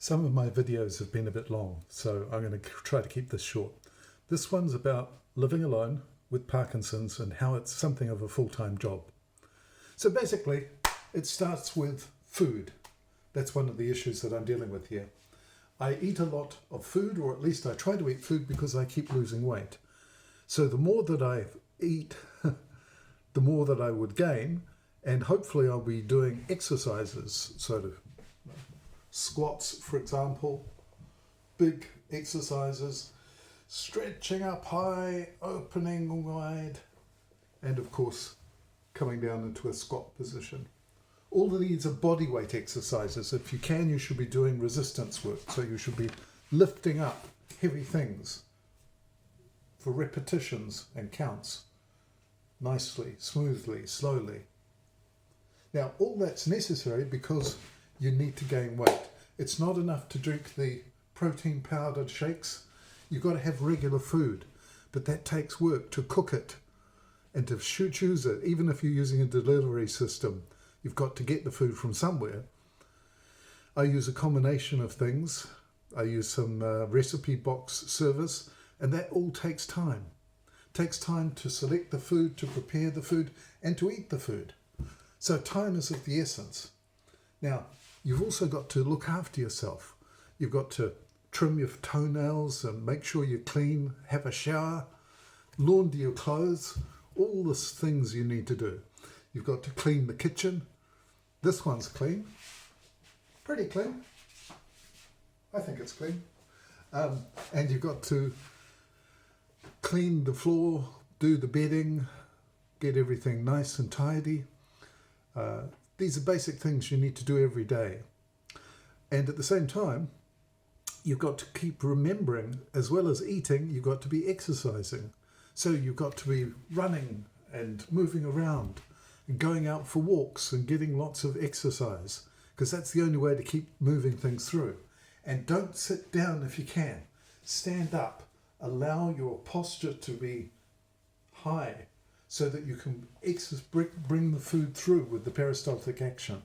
Some of my videos have been a bit long, so I'm going to try to keep this short. This one's about living alone with Parkinson's and how it's something of a full-time job. So basically, it starts with food. That's one of the issues that I'm dealing with here. I eat a lot of food, or at least I try to eat food because I keep losing weight. So the more that I eat, the more that I would gain, and hopefully I'll be doing exercises, sort of squats, for example, big exercises, stretching up high, opening wide, and of course coming down into a squat position. All of these are body weight exercises. If you can, you should be doing resistance work. So you should be lifting up heavy things for repetitions and counts, nicely, smoothly, slowly. Now, all that's necessary because you need to gain weight. It's not enough to drink the protein powdered shakes. You've got to have regular food, but that takes work to cook it and to choose it. Even if you're using a delivery system, you've got to get the food from somewhere. I use a combination of things. I use some recipe box service, and that all takes time. It takes time to select the food, to prepare the food, and to eat the food. So time is of the essence. Now, you've also got to look after yourself. You've got to trim your toenails and make sure you're clean, have a shower, launder your clothes, all the things you need to do. You've got to clean the kitchen. This one's clean, pretty clean. I think it's clean. And you've got to clean the floor, do the bedding, get everything nice and tidy. These are basic things you need to do every day. And at the same time, you've got to keep remembering, as well as eating, you've got to be exercising. So you've got to be running and moving around and going out for walks and getting lots of exercise, because that's the only way to keep moving things through. And don't sit down if you can. Stand up. Allow your posture to be high so that you can bring the food through with the peristaltic action.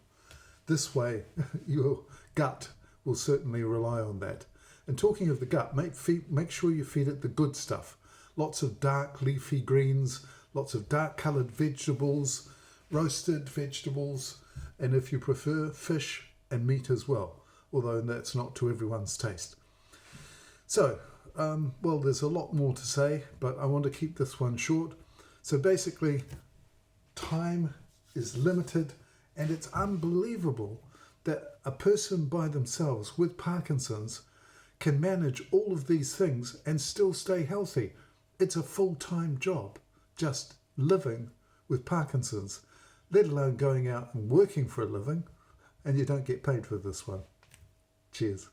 This way, your gut will certainly rely on that. And talking of the gut, make sure you feed it the good stuff. Lots of dark leafy greens, lots of dark coloured vegetables, roasted vegetables, and if you prefer, fish and meat as well, although that's not to everyone's taste. So, well, there's a lot more to say, but I want to keep this one short. So basically, time is limited, and it's unbelievable that a person by themselves with Parkinson's can manage all of these things and still stay healthy. It's a full-time job, just living with Parkinson's, let alone going out and working for a living, and you don't get paid for this one. Cheers.